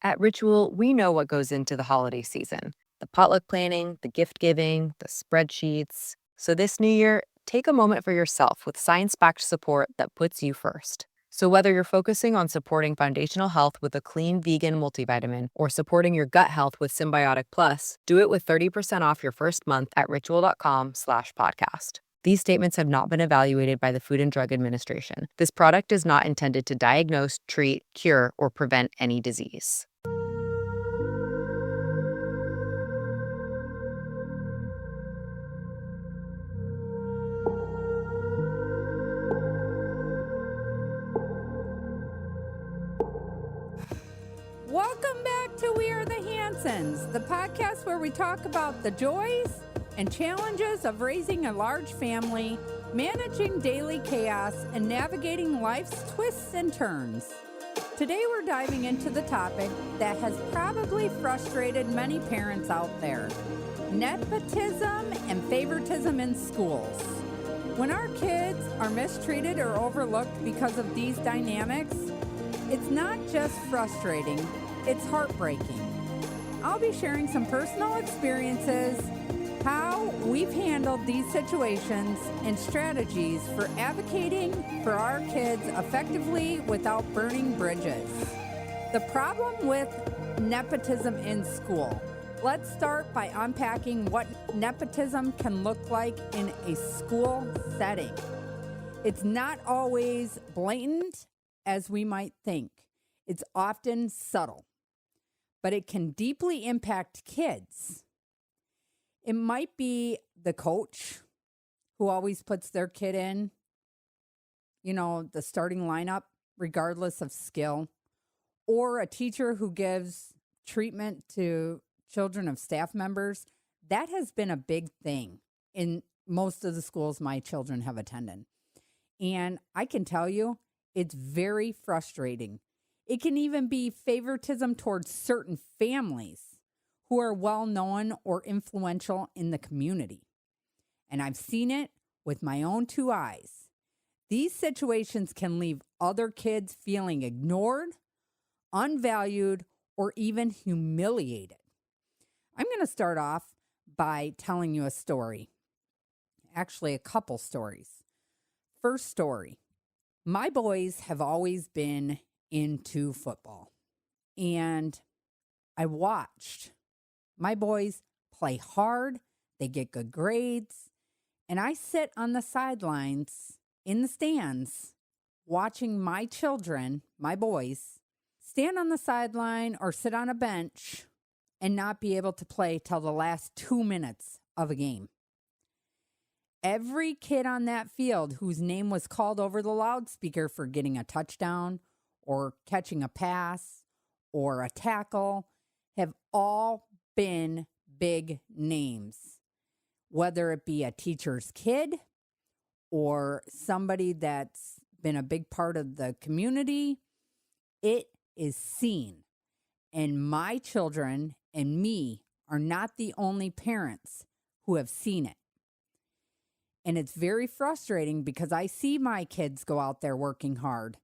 At Ritual, we know what goes into the holiday season: the potluck planning, the gift giving, the spreadsheets. So this new year, take a moment for yourself with science backed support that puts you first. So, whether you're focusing on supporting foundational health with a clean vegan multivitamin or supporting your gut health with Symbiotic Plus, do it with 30% off your first month at ritual.com/podcast. These statements have not been evaluated by the Food and Drug Administration. This product is not intended to diagnose, treat, cure, or prevent any disease. Welcome back to We Are the Hansons, the podcast where we talk about the joys and challenges of raising a large family, managing daily chaos, and navigating life's twists and turns. Today we're diving into the topic that has probably frustrated many parents out there: nepotism and favoritism in schools. When our kids are mistreated or overlooked because of these dynamics, it's not just frustrating, it's heartbreaking. I'll be sharing some personal experiences, how we've handled these situations, and strategies for advocating for our kids effectively without burning bridges. The problem with nepotism in school. Let's start by unpacking what nepotism can look like in a school setting. It's not always blatant as we might think. It's often subtle, but it can deeply impact kids. It might be the coach who always puts their kid in, the starting lineup, regardless of skill, or a teacher who gives treatment to children of staff members. That has been a big thing in most of the schools my children have attended. And I can tell you, it's very frustrating. It can even be favoritism towards certain families who are well known or influential in the community. And I've seen it with my own two eyes. These situations can leave other kids feeling ignored, unvalued, or even humiliated. I'm going to start off by telling you a story. Actually, a couple stories. First story. My boys have always been into football, and I watched my boys play hard. They get good grades, and I sit on the sidelines in the stands watching my children, my boys, stand on the sideline or sit on a bench and not be able to play till the last 2 minutes of a game. Every kid on that field whose name was called over the loudspeaker for getting a touchdown or catching a pass or a tackle have all been big names, whether it be a teacher's kid or somebody that's been a big part of the community. It is seen. And my children and me are not the only parents who have seen it. And it's very frustrating because I see my kids go out there working hard,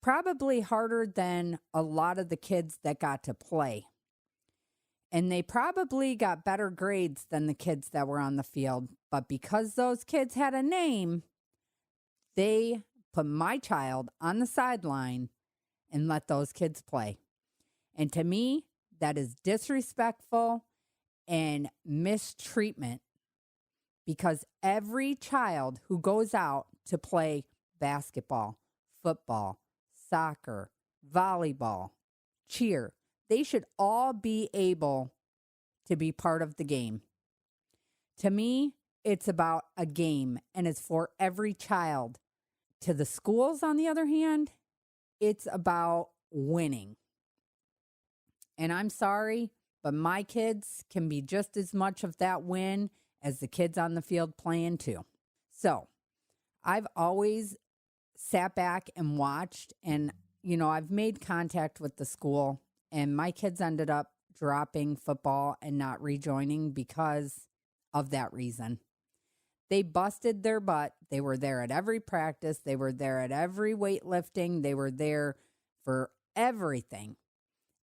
probably harder than a lot of the kids that got to play. And they probably got better grades than the kids that were on the field. But because those kids had a name, they put my child on the sideline and let those kids play. And to me, that is disrespectful and mistreatment. Because every child who goes out to play basketball, football, soccer, volleyball, cheer, they should all be able to be part of the game. To me, it's about a game, and it's for every child. To the schools, on the other hand, it's about winning. And I'm sorry, but my kids can be just as much of that win as the kids on the field playing too. So I've always sat back and watched, and, I've made contact with the school, and my kids ended up dropping football and not rejoining because of that reason. They busted their butt. They were there at every practice. They were there at every weightlifting. They were there for everything.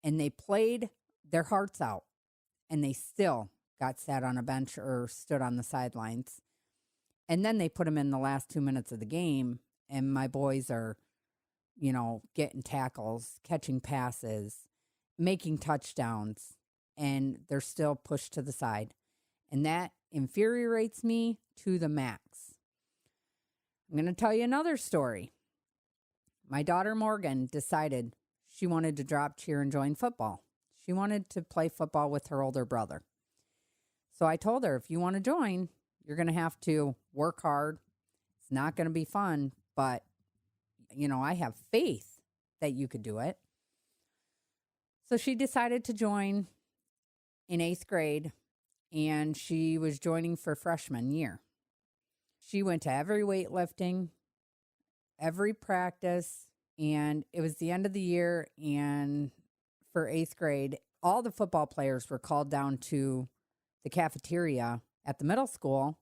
and they played their hearts out, and they still got sat on a bench or stood on the sidelines. And then they put them in the last 2 minutes of the game, and my boys are, getting tackles, catching passes, making touchdowns, and they're still pushed to the side. And that infuriates me to the max. I'm going to tell you another story. My daughter Morgan decided she wanted to drop cheer and join football. She wanted to play football with her older brother. So I told her, if you want to join, you're going to have to work hard. It's not going to be fun, but, I have faith that you could do it. So she decided to join in 8th grade, and she was joining for freshman year. She went to every weightlifting, every practice, and it was the end of the year, and for 8th grade, all the football players were called down to the cafeteria at the middle school,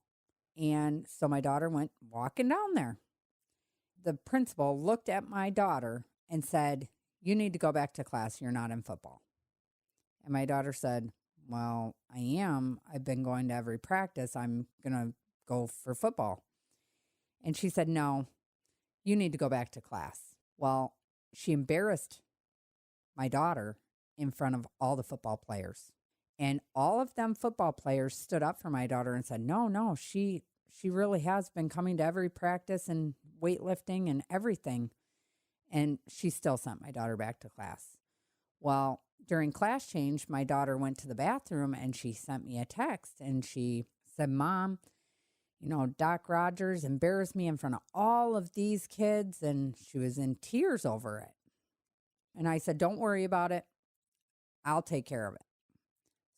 and so my daughter went walking down there. The principal looked at my daughter and said, "You need to go back to class. You're not in football." And my daughter said, "Well, I am. I've been going to every practice. I'm going to go for football." And she said, "No, you need to go back to class." Well, she embarrassed my daughter in front of all the football players. And all of them football players stood up for my daughter and said, no, she really has been coming to every practice and weightlifting and everything. And she still sent my daughter back to class. Well, during class change, my daughter went to the bathroom and she sent me a text and she said, "Mom, Doc Rogers embarrassed me in front of all of these kids," and she was in tears over it. And I said, "Don't worry about it. I'll take care of it."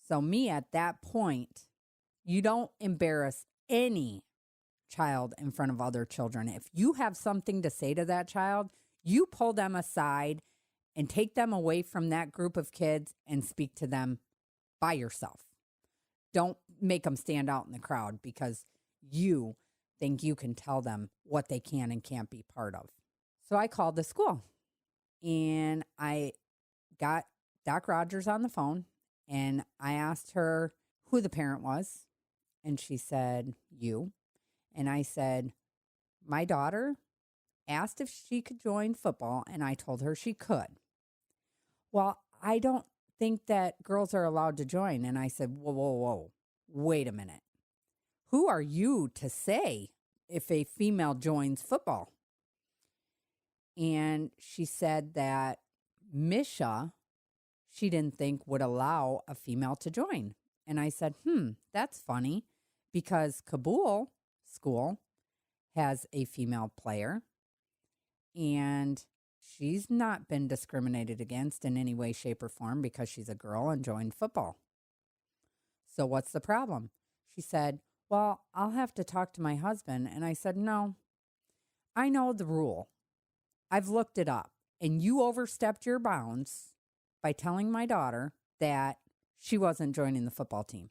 So me at that point, you don't embarrass any child in front of other children. If you have something to say to that child, you pull them aside and take them away from that group of kids and speak to them by yourself. Don't make them stand out in the crowd because you think you can tell them what they can and can't be part of. So I called the school and I got Doc Rogers on the phone and I asked her who the parent was. And she said, "You." And I said, "My daughter asked if she could join football, and I told her she could." "Well, I don't think that girls are allowed to join." And I said, whoa, wait a minute. Who are you to say if a female joins football? And she said that Misha, she didn't think would allow a female to join. And I said, that's funny because Kabul School has a female player and she's not been discriminated against in any way, shape, or form because she's a girl and joined football. So what's the problem? She said, "Well, I'll have to talk to my husband." And I said, "No, I know the rule. I've looked it up and you overstepped your bounds by telling my daughter that she wasn't joining the football team."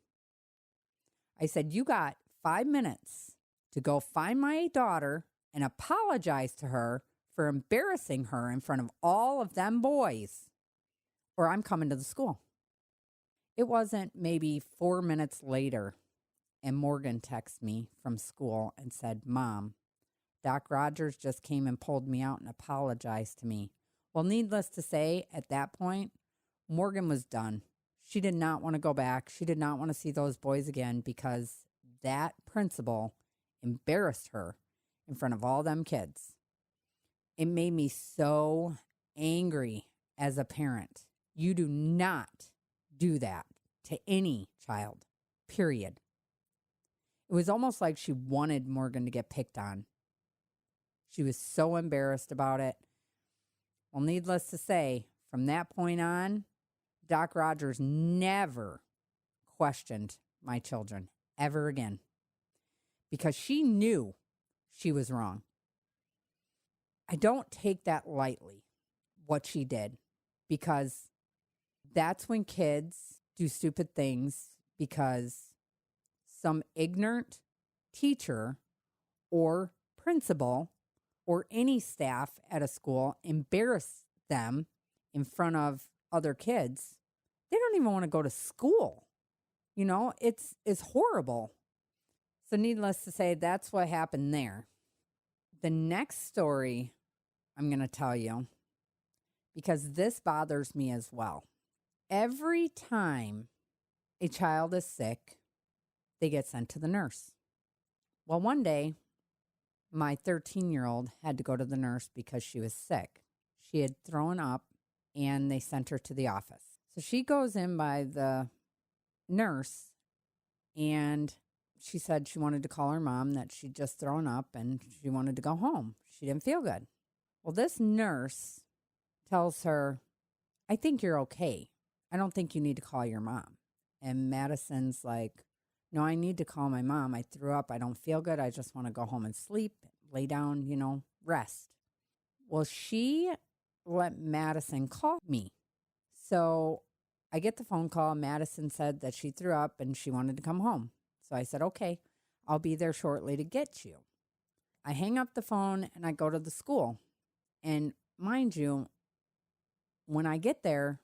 I said, "You got 5 minutes to go find my daughter and apologize to her for embarrassing her in front of all of them boys, or I'm coming to the school." It wasn't maybe 4 minutes later, and Morgan texted me from school and said, "Mom, Doc Rogers just came and pulled me out and apologized to me." Well, needless to say, at that point, Morgan was done. She did not want to go back. She did not want to see those boys again because that principal embarrassed her in front of all them kids. It made me so angry as a parent. You do not do that to any child, period. It was almost like she wanted Morgan to get picked on. She was so embarrassed about it. Well, needless to say, from that point on, Doc Rogers never questioned my children ever again because she knew she was wrong. I don't take that lightly, what she did, because that's when kids do stupid things because some ignorant teacher or principal or any staff at a school embarrass them in front of other kids, they don't even want to go to school. It's horrible. So needless to say, that's what happened there. The next story I'm going to tell you, because this bothers me as well. Every time a child is sick, they get sent to the nurse. Well, one day, my 13-year-old had to go to the nurse because she was sick. She had thrown up and they sent her to the office. So she goes in by the nurse and she said she wanted to call her mom that she'd just thrown up and she wanted to go home. She didn't feel good. Well, this nurse tells her, I think you're okay. I don't think you need to call your mom. And Madison's like, no, I need to call my mom. I threw up. I don't feel good. I just want to go home and sleep, lay down, rest. Well, she let Madison call me. So I get the phone call. Madison said that she threw up and she wanted to come home. So I said, okay, I'll be there shortly to get you. I hang up the phone and I go to the school. And mind you, when I get there,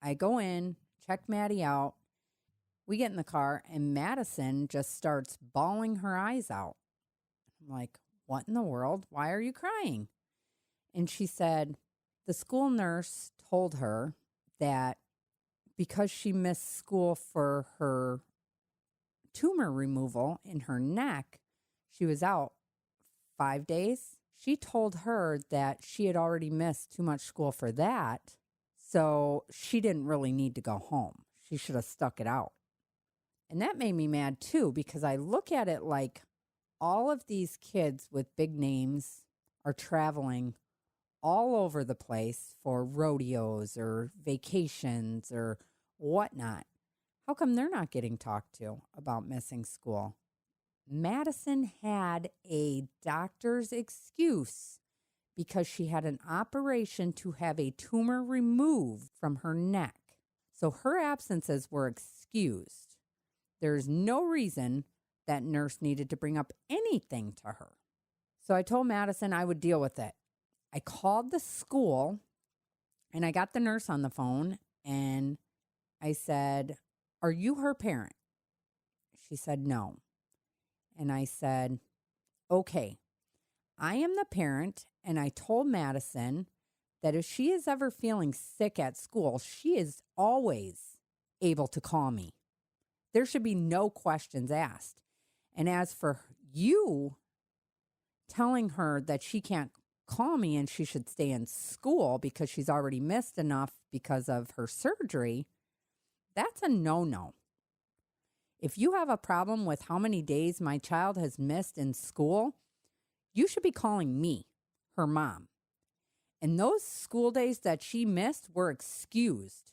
I go in, check Maddie out. We get in the car and Madison just starts bawling her eyes out. I'm like, what in the world? Why are you crying? And she said the school nurse told her that because she missed school for her tumor removal in her neck, she was out 5 days. She told her that she had already missed too much school for that, so she didn't really need to go home. She should have stuck it out. And that made me mad too, because I look at it like all of these kids with big names are traveling all over the place for rodeos or vacations or whatnot. How come they're not getting talked to about missing school? Madison had a doctor's excuse because she had an operation to have a tumor removed from her neck. So her absences were excused. There's no reason that nurse needed to bring up anything to her. So I told Madison I would deal with it. I called the school and I got the nurse on the phone and I said, are you her parent? She said, no. And I said, okay, I am the parent. And I told Madison that if she is ever feeling sick at school, she is always able to call me. There should be no questions asked. And as for you telling her that she can't call me and she should stay in school because she's already missed enough because of her surgery, that's a no-no. If you have a problem with how many days my child has missed in school, you should be calling me, her mom. And those school days that she missed were excused.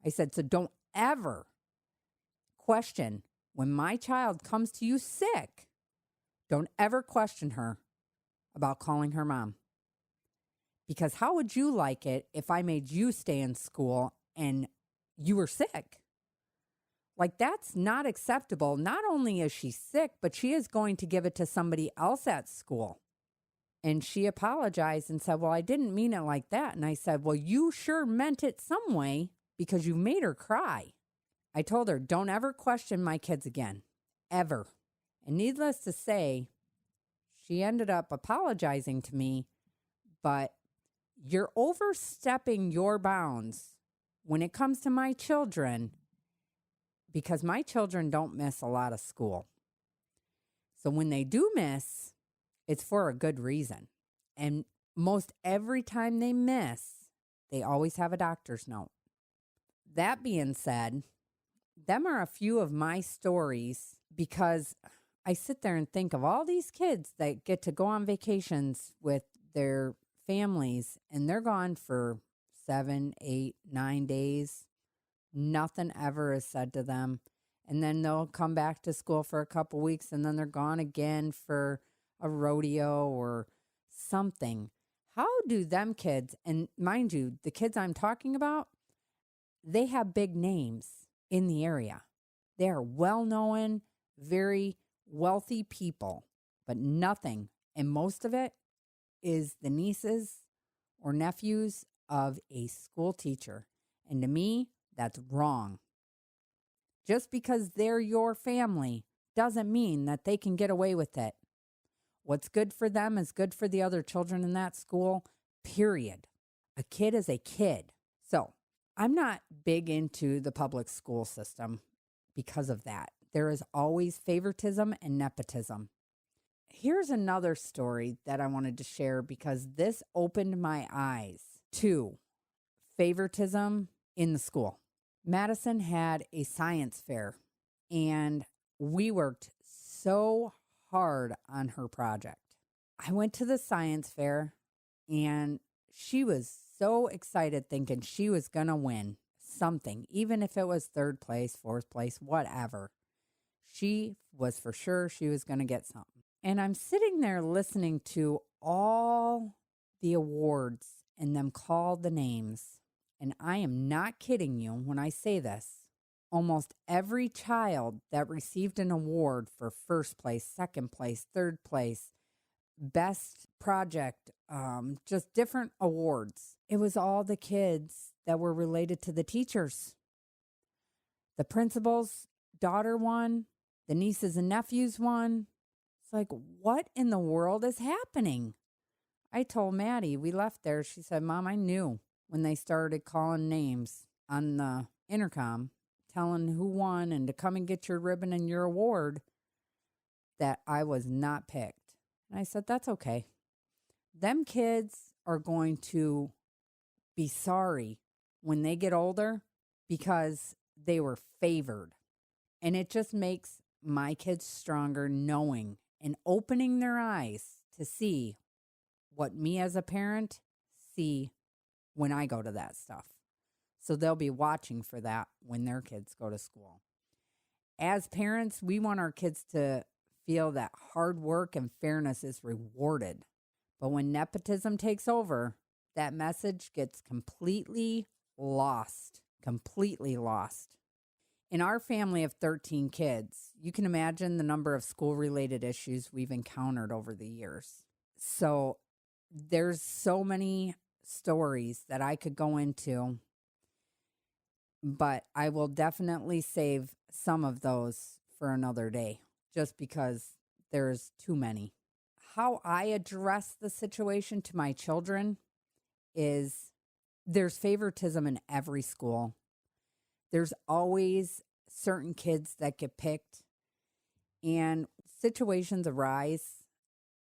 I said, so don't ever question when my child comes to you sick. Don't ever question her about calling her mom. Because how would you like it if I made you stay in school and you were sick? Like, that's not acceptable. Not only is she sick, but she is going to give it to somebody else at school. And she apologized and said, well, I didn't mean it like that. And I said, well, you sure meant it some way because you made her cry. I told her, don't ever question my kids again, ever. And needless to say, she ended up apologizing to me, but you're overstepping your bounds when it comes to my children, because my children don't miss a lot of school. So when they do miss, it's for a good reason. And most every time they miss, they always have a doctor's note. That being said, them are a few of my stories, because I sit there and think of all these kids that get to go on vacations with their families and they're gone for 7, 8, 9 days. Nothing ever is said to them. And then they'll come back to school for a couple weeks and then they're gone again for a rodeo or something. How do them kids, and mind you, the kids I'm talking about, they have big names in the area. They are well-known, very wealthy people, but nothing, and most of it is the nieces or nephews of a school teacher. And to me, that's wrong. Just because they're your family doesn't mean that they can get away with it. What's good for them is good for the other children in that school, period. A kid is a kid. So I'm not big into the public school system because of that. There is always favoritism and nepotism. Here's another story that I wanted to share because this opened my eyes to favoritism in the school. Madison had a science fair, and we worked so hard on her project. I went to the science fair, and she was so excited thinking she was going to win something, even if it was third place, fourth place, whatever. She was for sure she was going to get something. And I'm sitting there listening to all the awards and them call the names. And I am not kidding you when I say this. Almost every child that received an award for first place, second place, third place, best project, just different awards. It was all the kids that were related to the teachers. The principal's daughter won. The nieces and nephews won. It's like, what in the world is happening? I told Maddie, we left there. She said, Mom, I knew when they started calling names on the intercom, telling who won and to come and get your ribbon and your award, that I was not picked. And I said, that's okay. Them kids are going to be sorry when they get older because they were favored. And it just makes my kids stronger knowing and opening their eyes to see what me as a parent see when I go to that stuff. So they'll be watching for that when their kids go to school. As parents, we want our kids to feel that hard work and fairness is rewarded. But when nepotism takes over, that message gets completely lost. Completely lost. In our family of 13 kids, you can imagine the number of school-related issues we've encountered over the years. So there's so many stories that I could go into, but I will definitely save some of those for another day, just because there's too many. How I address the situation to my children is there's favoritism in every school. There's always certain kids that get picked, and situations arise.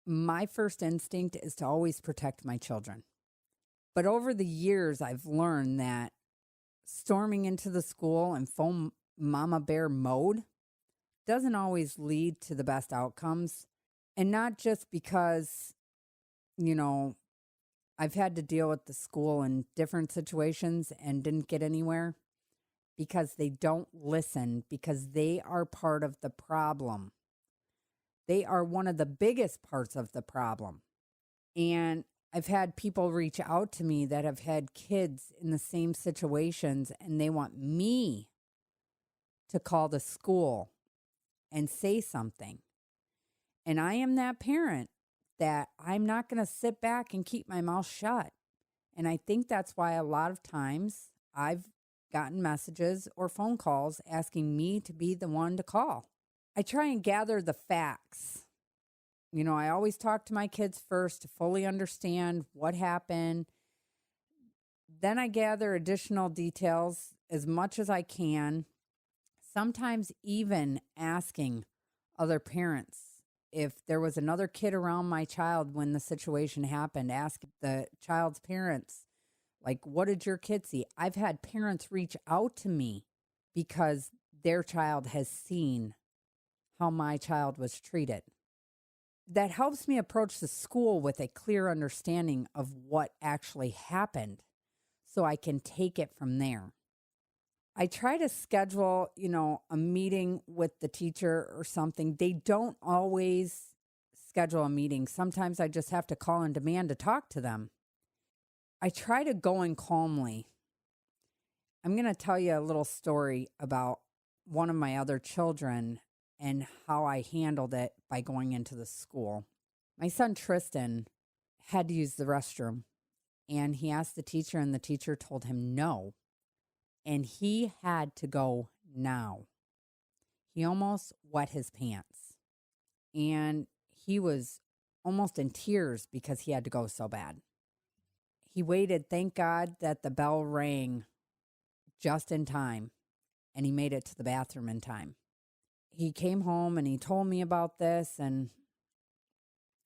My first instinct is to always protect my children. But over the years, I've learned that storming into the school and full mama bear mode doesn't always lead to the best outcomes. And not just because, I've had to deal with the school in different situations and didn't get anywhere, because they don't listen, because they are part of the problem. They are one of the biggest parts of the problem. And I've had people reach out to me that have had kids in the same situations, and they want me to call the school and say something. And I am that parent that I'm not going to sit back and keep my mouth shut. And I think that's why a lot of times I've gotten messages or phone calls asking me to be the one to call. I try and gather the facts. I always talk to my kids first to fully understand what happened. Then I gather additional details as much as I can, sometimes even asking other parents if there was another kid around my child when the situation happened. Ask the child's parents, like, what did your kid see? I've had parents reach out to me because their child has seen how my child was treated. That helps me approach the school with a clear understanding of what actually happened so I can take it from there. I try to schedule, a meeting with the teacher or something. They don't always schedule a meeting. Sometimes I just have to call and demand to talk to them. I try to go in calmly. I'm going to tell you a little story about one of my other children and how I handled it by going into the school. My son Tristan had to use the restroom, And he asked the teacher, and the teacher told him no. And he had to go now. He almost wet his pants. And he was almost in tears because he had to go so bad. He waited, thank God that the bell rang just in time, and he made it to the bathroom in time. He came home and he told me about this, and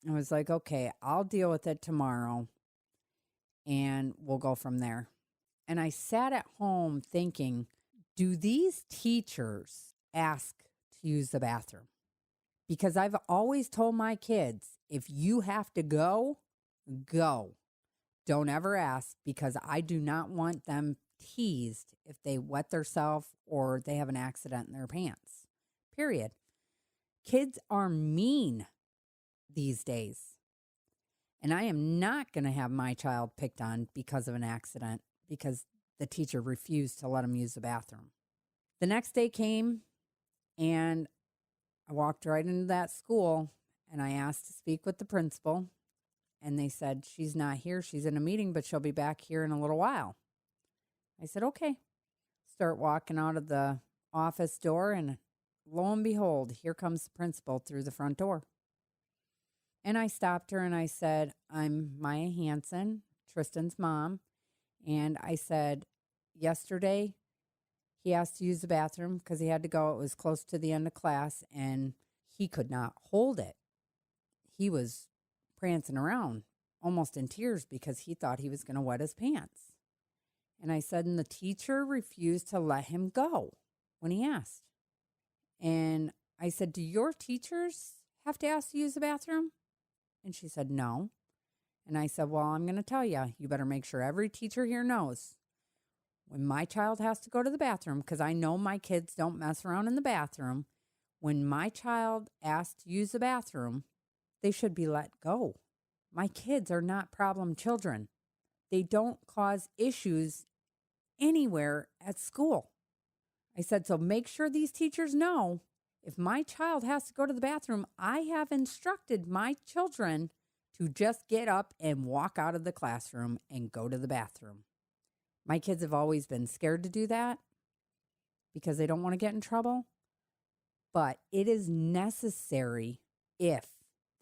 I was like, okay, I'll deal with it tomorrow and we'll go from there. And I sat at home thinking, do these teachers ask to use the bathroom? Because I've always told my kids, if you have to go, go. Don't ever ask, because I do not want them teased if they wet themselves or they have an accident in their pants. Period. Kids are mean these days. And I am not going to have my child picked on because of an accident because the teacher refused to let him use the bathroom. The next day came, and I walked right into that school, and I asked to speak with the principal, and they said, she's not here. She's in a meeting, but she'll be back here in a little while. I said, okay. Start walking out of the office door, and lo and behold, here comes the principal through the front door. And I stopped her and I said, I'm Maya Hanson, Tristan's mom. And I said, yesterday he asked to use the bathroom because he had to go. It was close to the end of class and he could not hold it. He was prancing around, almost in tears, because he thought he was going to wet his pants. And I said, and the teacher refused to let him go when he asked. And I said, do your teachers have to ask to use the bathroom? And she said, no. And I said, well, I'm going to tell you, you better make sure every teacher here knows when my child has to go to the bathroom, because I know my kids don't mess around in the bathroom. When my child asks to use the bathroom, they should be let go. My kids are not problem children. They don't cause issues anywhere at school. I said, so make sure these teachers know if my child has to go to the bathroom, I have instructed my children to just get up and walk out of the classroom and go to the bathroom. My kids have always been scared to do that because they don't want to get in trouble. But it is necessary if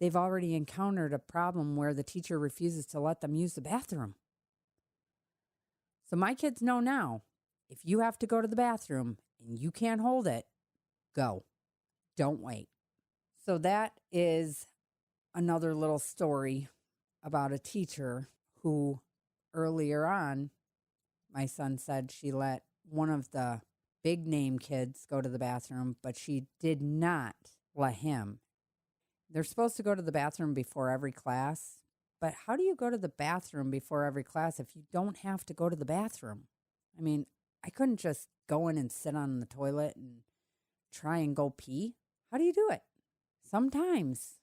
they've already encountered a problem where the teacher refuses to let them use the bathroom. So my kids know now, if you have to go to the bathroom and you can't hold it, go. Don't wait. So that is another little story about a teacher who earlier on, my son said she let one of the big name kids go to the bathroom, but she did not let him. They're supposed to go to the bathroom before every class, but how do you go to the bathroom before every class if you don't have to go to the bathroom? I mean, I couldn't just go in and sit on the toilet and try and go pee. How do you do it? Sometimes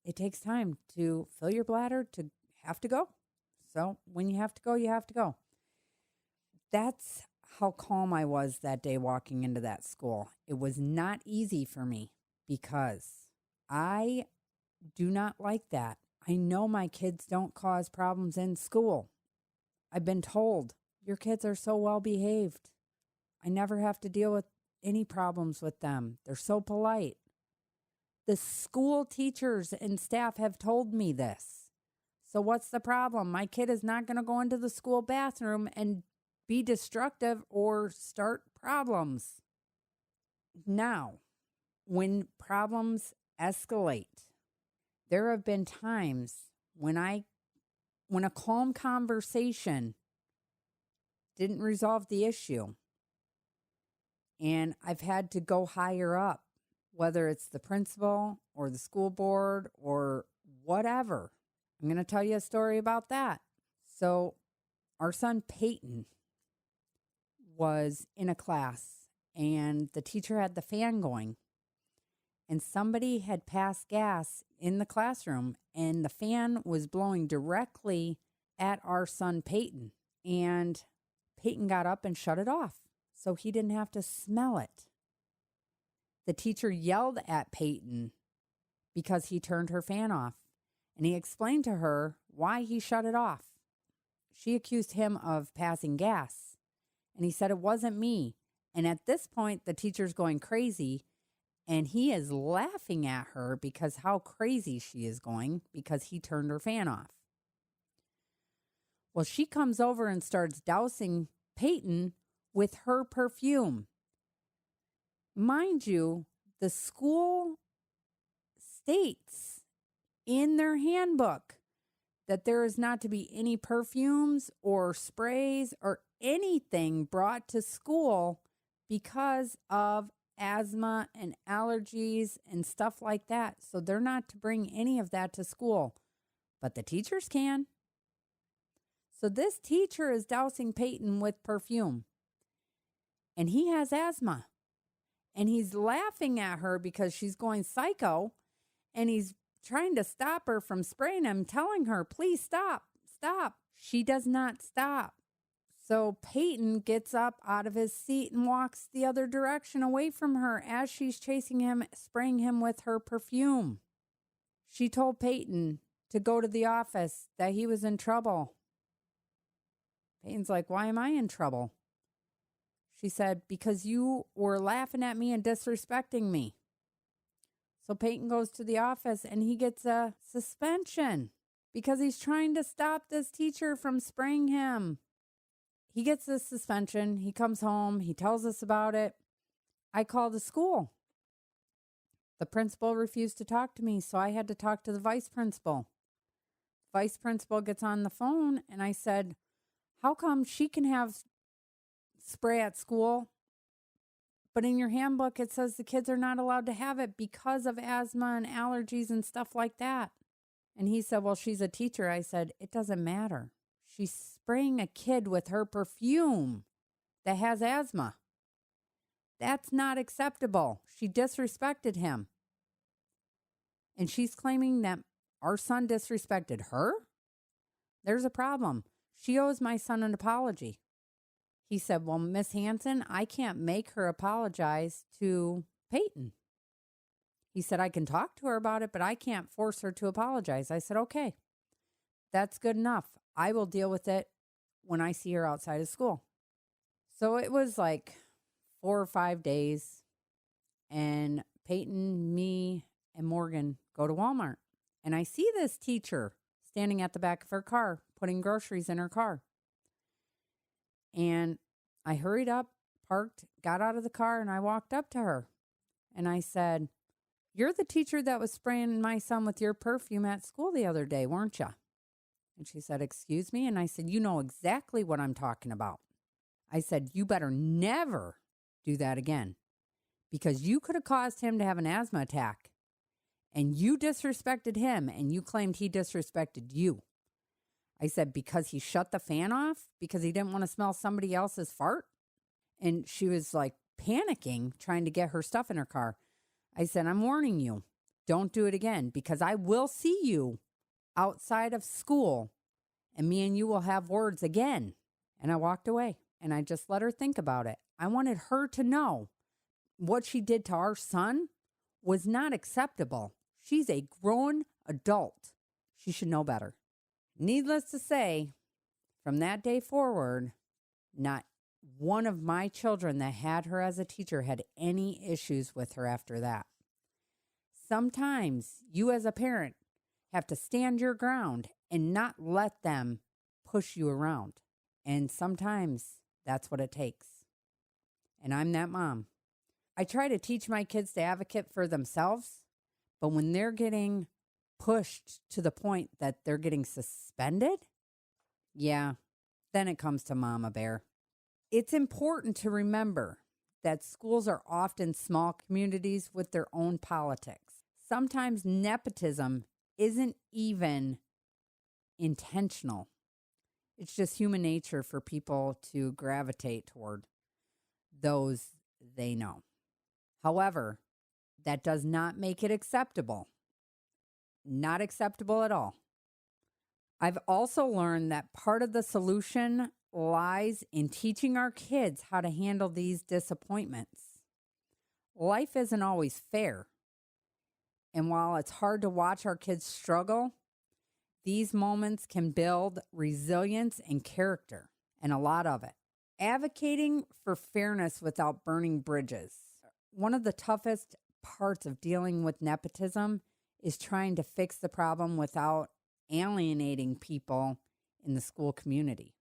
it takes time to fill your bladder to have to go. So when you have to go, you have to go. That's how calm I was that day walking into that school. It was not easy for me because I do not like that. I know my kids don't cause problems in school. I've been told, your kids are so well behaved. I never have to deal with any problems with them. They're so polite. The school teachers and staff have told me this. So what's the problem? My kid is not going to go into the school bathroom and be destructive or start problems. Now, when problems escalate, there have been times when a calm conversation didn't resolve the issue, and I've had to go higher up, whether it's the principal or the school board or whatever. I'm going to tell you a story about that. So our son Peyton was in a class and the teacher had the fan going and somebody had passed gas in the classroom and the fan was blowing directly at our son Peyton, and Peyton got up and shut it off so he didn't have to smell it. The teacher yelled at Peyton because he turned her fan off, and he explained to her why he shut it off. she accused him of passing gas. And he said, it wasn't me. And at this point, the teacher's going crazy. And he is laughing at her because how crazy she is going because he turned her fan off. Well, she comes over and starts dousing Peyton with her perfume. Mind you, the school states in their handbook that there is not to be any perfumes or sprays or anything brought to school because of asthma and allergies and stuff like that. So they're not to bring any of that to school, but the teachers can. So this teacher is dousing Peyton with perfume, and he has asthma, and he's laughing at her because she's going psycho, and he's trying to stop her from spraying him, telling her, please stop, stop. She does not stop. So Peyton gets up out of his seat and walks the other direction away from her as she's chasing him, spraying him with her perfume. She told Peyton to go to the office, that he was in trouble. Peyton's like, why am I in trouble? She said, because you were laughing at me and disrespecting me. So Peyton goes to the office and he gets a suspension because he's trying to stop this teacher from spraying him. He gets this suspension. He comes home. He tells us about it. I call the school. The principal refused to talk to me, so I had to talk to the vice principal. Vice principal gets on the phone and I said, how come she can have spray at school, but in your handbook it says the kids are not allowed to have it because of asthma and allergies and stuff like that? And he said, well, she's a teacher. I said, it doesn't matter. She's spraying a kid with her perfume that has asthma. That's not acceptable. She disrespected him. And she's claiming that our son disrespected her? There's a problem. She owes my son an apology. He said, well, Miss Hanson, I can't make her apologize to Peyton. He said, I can talk to her about it, but I can't force her to apologize. I said, okay, that's good enough. I will deal with it when I see her outside of school. So it was like 4 or 5 days, and Peyton, me, and Morgan go to Walmart. And I see this teacher standing at the back of her car, putting groceries in her car. And I hurried up, parked, got out of the car, and I walked up to her. And I said, you're the teacher that was spraying my son with your perfume at school the other day, weren't you? And she said, excuse me? And I said, you know exactly what I'm talking about. I said, you better never do that again, because you could have caused him to have an asthma attack. And you disrespected him, and you claimed he disrespected you. I said, because he shut the fan off? Because he didn't want to smell somebody else's fart? And she was like panicking, trying to get her stuff in her car. I said, I'm warning you, don't do it again, because I will see you outside of school, and me and you will have words again. And I walked away, and I just let her think about it. I wanted her to know what she did to our son was not acceptable. She's a grown adult. She should know better. Needless to say, from that day forward, not one of my children that had her as a teacher had any issues with her after that. Sometimes you as a parent have to stand your ground and not let them push you around. And sometimes that's what it takes. And I'm that mom. I try to teach my kids to advocate for themselves, but when they're getting pushed to the point that they're getting suspended, yeah, then it comes to Mama Bear. It's important to remember that schools are often small communities with their own politics. Sometimes nepotism isn't even intentional. It's just human nature for people to gravitate toward those they know. However, that does not make it acceptable. Not acceptable at all. I've also learned that part of the solution lies in teaching our kids how to handle these disappointments. Life isn't always fair. And while it's hard to watch our kids struggle, These moments can build resilience and character, and a lot of it. Advocating for fairness without burning bridges. One of the toughest parts of dealing with nepotism is trying to fix the problem without alienating people in the school community.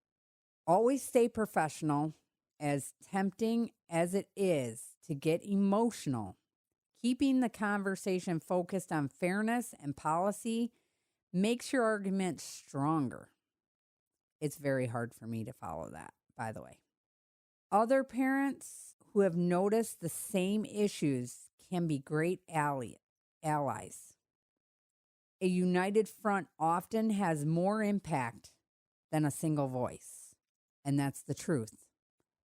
Always stay professional, as tempting as it is to get emotional. Keeping the conversation focused on fairness and policy makes your argument stronger. It's very hard for me to follow that, by the way. Other parents who have noticed the same issues can be great allies. A united front often has more impact than a single voice, and that's the truth.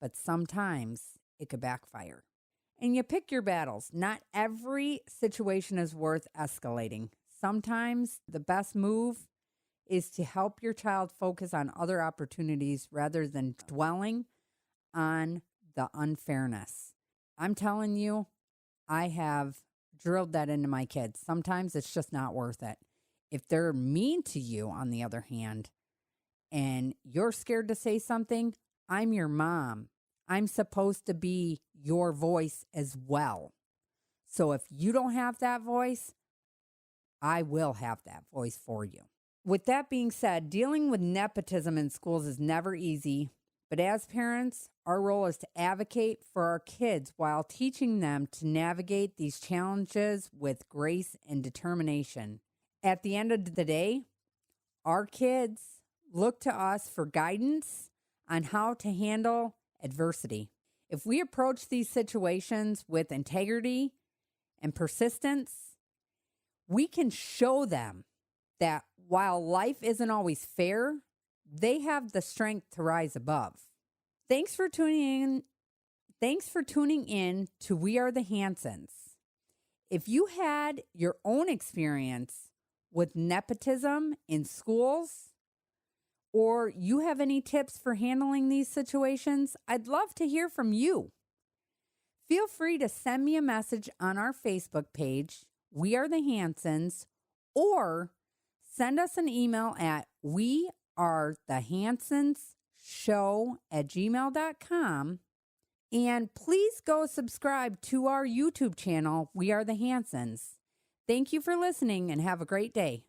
But sometimes it could backfire. And you pick your battles. Not every situation is worth escalating. Sometimes the best move is to help your child focus on other opportunities rather than dwelling on the unfairness. I'm telling you, I have drilled that into my kids. Sometimes it's just not worth it. If they're mean to you, on the other hand, and you're scared to say something, I'm your mom. I'm supposed to be your voice as well. So if you don't have that voice, I will have that voice for you. With that being said, dealing with nepotism in schools is never easy, but as parents, our role is to advocate for our kids while teaching them to navigate these challenges with grace and determination. At the end of the day, our kids look to us for guidance on how to handle adversity. If we approach these situations with integrity and persistence, we can show them that while life isn't always fair, they have the strength to rise above. Thanks for tuning in to We Are the Hansons. If you had your own experience with nepotism in schools, or you have any tips for handling these situations, I'd love to hear from you. Feel free to send me a message on our Facebook page, We Are the Hansons, or send us an email at wearethehansonsshow@gmail.com. And please go subscribe to our YouTube channel, We Are the Hansons. Thank you for listening and have a great day.